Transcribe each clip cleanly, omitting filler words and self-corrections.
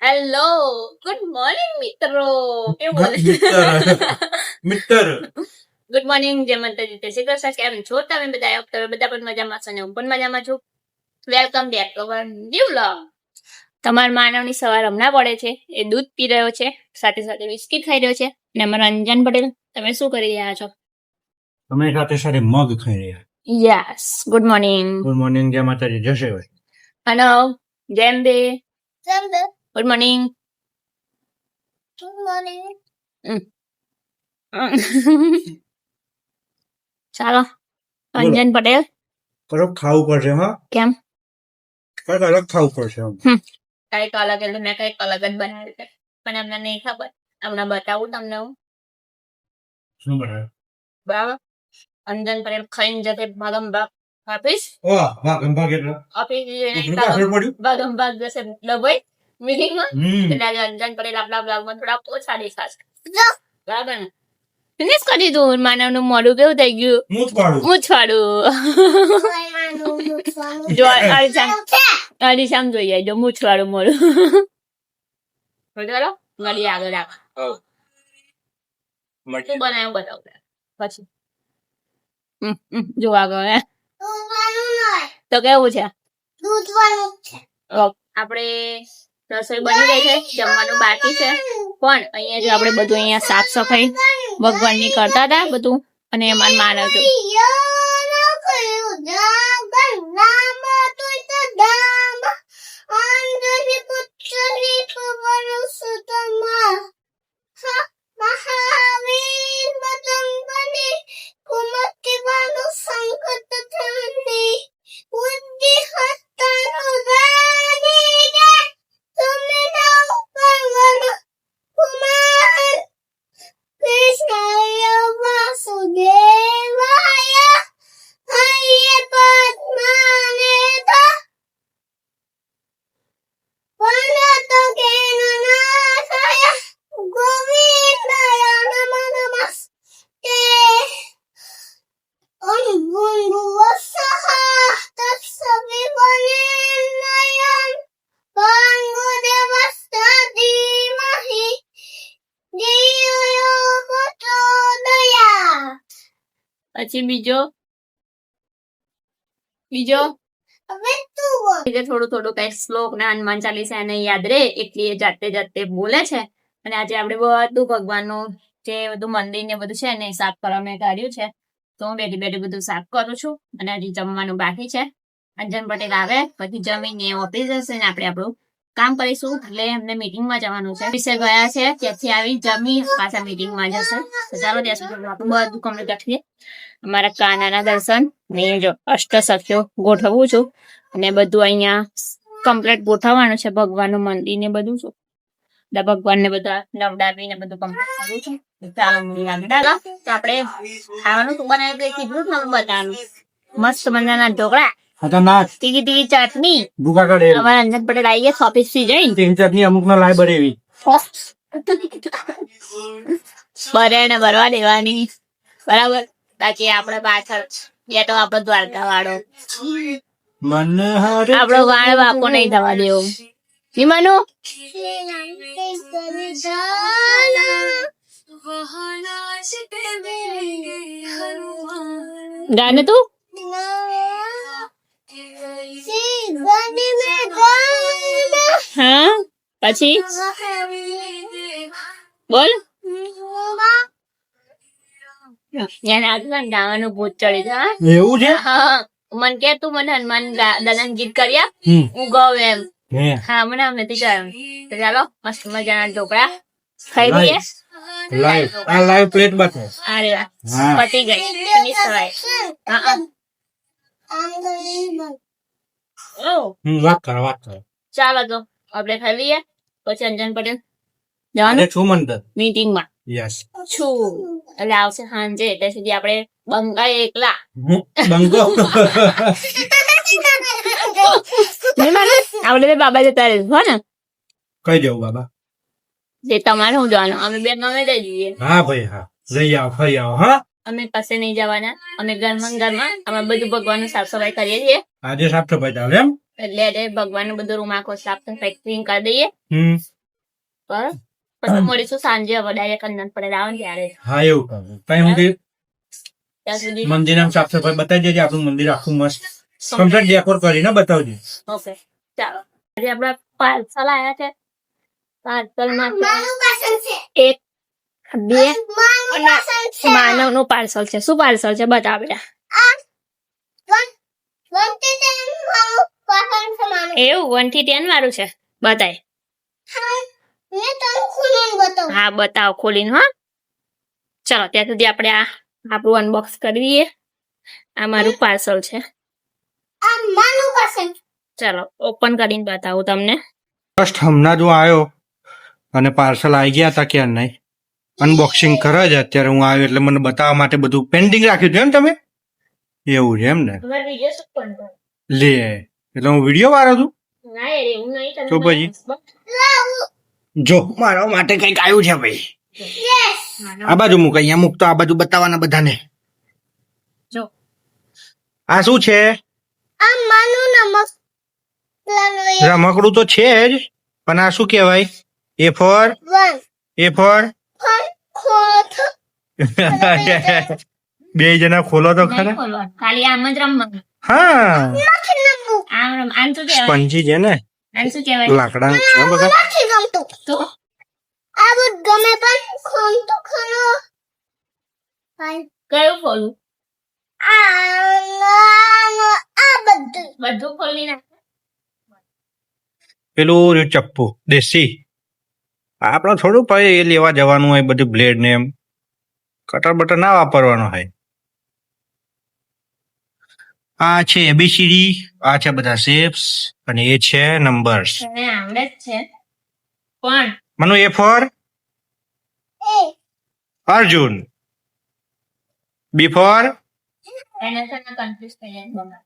Hello good morning મિત્રો કેવું બોલે મિત્ર ગુડ મોર્નિંગ જય માતાજી જય શ્રી કૃષ્ણ કેમ છો તમે બધા તમે બધા પણ મજામાં છો ને હું પણ મજામાં છું welcome back to our new vlog તમારા માનવની સવાર હમણાં પડે છે એ દૂધ પી રહ્યો છે સાથે સાથે બિસ્કિટ ખાઈ રહ્યો છે અને અમારા અંજન પટેલ તમે શું કરી રહ્યા છો તમે સાથે સાથે મગ ખાઈ રહ્યા. Yes good morning good morning જય માતાજી જશે ભાઈ. હલો જેમ બે ગુડ મોર્નિંગ ચાલો અંજન પટેલ કડક ખાવું પડશે હા કેમ કડક અલગ ખાવું પડશે આમ. કઈક અલગ એટલે મેં કઈક અલગ જ બનાવ્યું છે પણ અમને નહીં ખબર હમણાં બતાવું તમને હું શું બનાવ્યું? બરાબર અંજન પટેલ ખાઈને જતે ભાગમ ભાગ આપીશ વાહ વાહ ગંભા કેટલા આપીશ કેટલું પાછળ પડ્યું. ભાગમ ભાગ જશે ડબઈ મીટિંગમાં હમ એટલે આજે અંજન પટેલ આપણા બ્લોગમાં થોડા ઓછા દેખાશે બરાબર ને ફિનિશ કરી દીધું માનવનું મોઢું કેવું થઈ ગયું મૂત પાડું. મૂછવાડું જો અરીસામ જોઈ જાય જો મૂછવાડું મોઢું ચાલો ગાડી આગળ રાખ શું બનાવ્યું બતાવું પછી જો આગળ હે તો કેવું છે આપણે રસોઈ બની ગઈ છે જમવાનું બાકી છે પણ અહીંયા જો આપણે બધું અહીંયા સાફ સફાઈ ભગવાનની કરતા હતા બધું અને એમાં માનવ જો પછી બીજો થોડું થોડું કઈ શ્લોક ને હનુમાન ચાલીસા એને યાદ રે એટલે એ જાતે જાતે બોલે છે અને આજે આપણે બધું ભગવાનનું જે બધું મંદિર ને બધું છે એને સાફ કરવા મેં કાઢ્યું છે તો હું બેઠી બેઠી બધું સાફ કરું છું અને હજી જમવાનું બાકી છે અંજન પટેલ આવે પછી જમીને ઓફિસ જશે ને આપણે આપણું કામ કરીશું એટલે એમને મીટિંગમાં જવાનું છે વિશે ગયા છે ત્યાંથી આવી જમી પાછા મીટિંગમાં જશે તો ચાલો ત્યાં સુધી આપણું બધું કમ્પ્લીટ રાખીએ અમારા કાનાના દર્શન ને જો અષ્ટ સખ્યો ગોઠવું છું અને બધું અહીંયા કમ્પ્લીટ ગોઠવવાનું છે ભગવાનનું મંદિર ને બધું છું ભગવાન ને બધા નવડાવી ને બધું કમ્પ્લીટ કરું છું ચાલો તો આપણે ખાવાનું શું બનાવ્યું કીધું ને બતાવવાનું મસ્ત મજાના ઢોકળા તીખી તીખી ચટણી ભૂકા કાઢે અમારા અંજન પટેલ આવી ગયા ઓફિસ થી જઈને તેની ચટણી અમુક ના લાય બરેવી બરે ને ભરવા દેવાની બરાબર બાકી આપડે પાછળ બેઠો આપડો દ્વારકા વાળો મને આપડો વાળ વાપો નહીં થવા દેવો વિમાનો ગાને તું હા પછી બોલ ગાવાનું ભૂત ચડી જા એવું છે. હા મન કે તું મને હનુમાન દાદાનું ગીત કરી આપ હું ગાઉં એમ હા મને આમ નથી કહ્યું તો ચાલો મસ્ત મજાના ઢોકળા ખાઈ લઈએ લાઈવ પ્લેટ બાતો અરે વાહ પતી ગઈ ફિનિશ થવાય વાત કર ચાલો તો આપણે ખાઈ લઈએ પછી અંજન પટેલ જવાનું છું મંતર મીટિંગમાં યસ છું એટલે આવશે સાંજે એટલે સુધી આપણે બંગા એકલા બંગો આપણે બાબા જતા રહીશું હો ને કઈ જવું બાબા જે તમારે હું જવાનું અમે બે ગમે તે જઈએ હા ભાઈ હા જઈ આવો ફરી આવો હા અમે કશે નહીં જવાના અમે ઘરમાં અમે બધું ભગવાનનું સાફ સફાઈ કરીએ છીએ આજે સાફ સફાઈ ચાલે એમ એટલે ભગવાનનું બધું રૂમ આખો સાફ સફાઈ ક્લીન કરી દઈએ બરાબર પછી મળીશું સાંજે હવે ડાયરેક્ટ અંદર પડે આવો ને ત્યારે હા એવું કરું કઈ હું ત્યાં સુધી મંદિર સાફ સફાઈ બતાવી દેજે આપણું મંદિર આખું મસ્ત કમ્પ્લીટ ડેકોર કરીને બતાવજે ઓકે ચાલો આજે આપડા પાર્સલ આયા છે પાર્સલ માં એક બે અને માનવ નું પાર્સલ છે શું પાર્સલ છે બતાવ બેટા એવું 1 થી 10 વાળું છે બતાય હા બતાવો ખોલીને હા ચલો ત્યાં સુધી આપણે આ આપણું અનબોક્સ કરી દઈએ આ મારું પાર્સલ છે ચલો ઓપન કરીને બતાવું તમને જસ્ટ હમણાં જ હું આવ્યો અને પાર્સલ આવી ગયા હતા ક્યાં નહીં અનબોક્સિંગ કરે છે અત્યારે હું આવ્યો એટલે મને બતાવવા માટે બધું પેન્ટિંગ રાખ્યું છે એમ તમે એવું છે એમ ને તમારે વિડીયો શૂટ કરવાનો લે એટલે હું વિડીયો વાળો છું ના યાર એવું નહીં તો પછી? જો મારા માટે કઈક આવ્યું છે ભાઈ આ બાજુ મૂક અહીંયા મૂક તો આ બાજુ બતાવવાના બધાને જો આ શું છે રમકડું તો છે જ પણ આ શું કહેવાય એ ફોર બે જણા ખોલો તો નહીં ખરા ખોલવાનું. ખાલી આમ જ રમવાનું હા આમ રમ આમ શું કહેવાય સ્પંજી છે ને આમ શું કહેવાય લાકડા છે બધા તો કયું ખોલું બધું ખોલી નાખ પેલું રહ્યું ચપ્પુ દેશી આપણે થોડું ભાઈ એ લેવા જવાનું હોય બધું બ્લેડ ને એમ કટર બટર ના વાપરવાનો હોય આ છે એબીસીડી આ છે બધા શેપ્સ અને એ છે નંબર્સ તને આવડે જ છે પણ મનુ એ ફોર અર્જુન બી ફોર એને છે ને કન્ફ્યુઝ થઈ જાય બગા.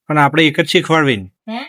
પણ આપણે એક જ શીખવાડવી ને. હે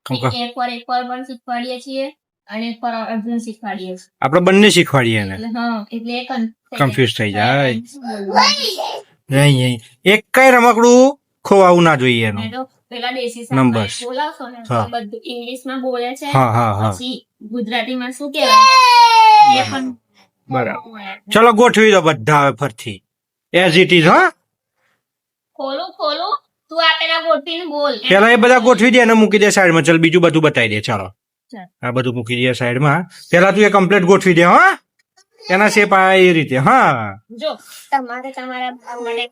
એક પર પણ શીખવાડીએ છીએ અને એક પર અર્જુન શીખવાડીએ છીએ આપણે બંને શીખવાડીએ એને એટલે હા એટલે એ કન્ફ્યુઝ થઈ જાય નહીં એક કઈ રમકડું ખોવાવું ના જોઈએ એનું તો પેલા દેશી Numbers. સાહેબ બોલાવશો ને તો હા. બધું ઇંગ્લિશમાં બોલે છે હા હા હા પછી ગુજરાતીમાં શું કહેવાય એ પણ બરાબર ચલો ગોઠવી દો બધા હવે ફરથી એઝ ઇટ ઇઝ હા ખોલું તું આ પેલા ગોઠવીને બોલ પેલા એ બધા ગોઠવી દે અને મૂકી દે સાઈડમાં ચાલ બીજું બધું બતાવી દે ચાલો ચાલ. આ બધું મૂકી દે સાઈડમાં પેલા તું એ કમ્પ્લીટ ગોઠવી દે હા એના શેપ આ એ રીતે હા જો તમારે તમારા ભાવ માટે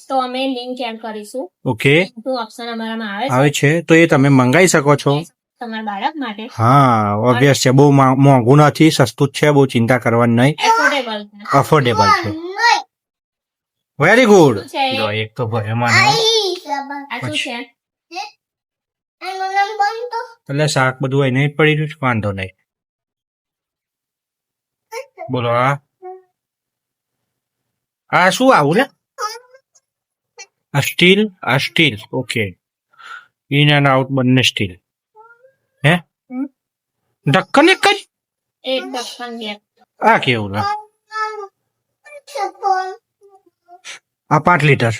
તો અમે લિંક એડ કરીશું ઓકે તો ઓપ્શન અમારામાં આવે આવે છે તો એ તમે મંગાવી શકો છો છે તમારા બાળક માટે હા ઓબ્વિયસ છે બહુ મોંઘું નથી સસ્તું જ છે બહુ ચિંતા કરવાની નહીં એફોર્ડેબલ છે અફોર્ડેબલ છે વેરી ગુડ શું છે એ? એક તો ભરેમાં આ શું છે એટલે શાક બધું અહીં નહીં પડી રહ્યું છે વાંધો નહીં બોલો આ શું આવું ને આ steel okay in and out બંને સ્ટીલ હે ઢક્કન એક જ એક ઢક્કન બે આ કેવું લા આ 5 લીટર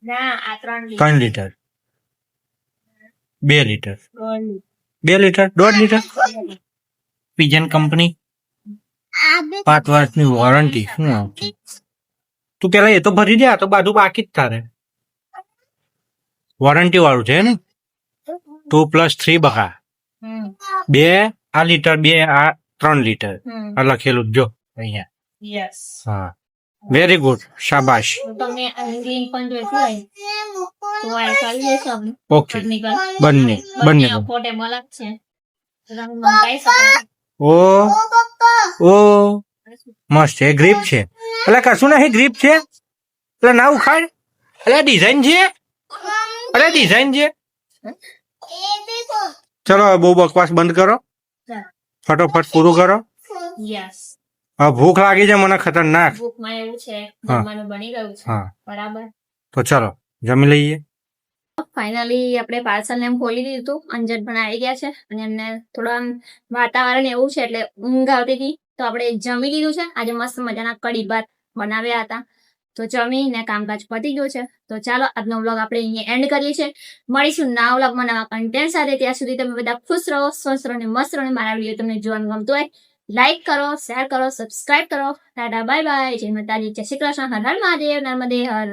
ના આ 3 3 litre 2 litre litre 2 litre 1.5 litre Pigeon company 5 વર્ષની વોરંટી તું પેલા એ તો ભરી દે આ તો બાજુ બાકી જ તારે વોરંટી વાળું છે ને 2+3 બકા 2 આ લીટર 2 આ 3 લીટર આ લખેલું જ જો અહીંયા યસ હા વેરી ગુડ શાબાશ તમે લિંક પણ જોઈતી હોય તો આ કરી દેશો અમે ઓકે ટેકનિકલ બંને અફોર્ડેબલ જ છે તમે મંગાઈ શકો ઓ ઓ મસ્ત છે ગ્રીપ છે એટલે કશું નહીં ગ્રીપ છે એટલે ના ઉખાડ એટલે ડિઝાઇન છે એટલે ડિઝાઇન છે ચલો હવે બહુ બકવાસ બંધ કરો ફટોફટ પૂરું કરો યસ હવે ભૂખ લાગી છે મને ખતરનાક બુકમાં એવું છે હા. જમવાનું બની ગયું છે હા બરાબર તો ચલો જમી લઈએ ફાઇનલી આપણે પાર્સલ એમ ખોલી દીધું હતું અંજન પણ આવી ગયા છે અને એમને થોડું આમ વાતાવરણ એવું છે એટલે ઊંઘ આવતી હતી તો આપણે જમી લીધું છે આજે મસ્ત મજાના કઢી ભાત બનાવ્યા હતા તો જમીને કામકાજ પતી ગયું છે. તો ચાલો આજનો વ્લોગ આપણે અહીંયા એન્ડ કરીએ છીએ. મળીશું નવા વ્લોગમાં નવા કન્ટેન્ટ સાથે. ત્યાં સુધી તમે બધા ખુશ રહો, સ્વસ્થ રહો અને મસ્ત રહો. મારા વિડીયો તમને જોવાનું ગમતું હોય લાઈક કરો, શેર કરો, સબસ્ક્રાઇબ કરો. Tata bye bye. જય માતાજી, જય શ્રી કૃષ્ણ, હર હર મહાદેવ, નર્મદે હર.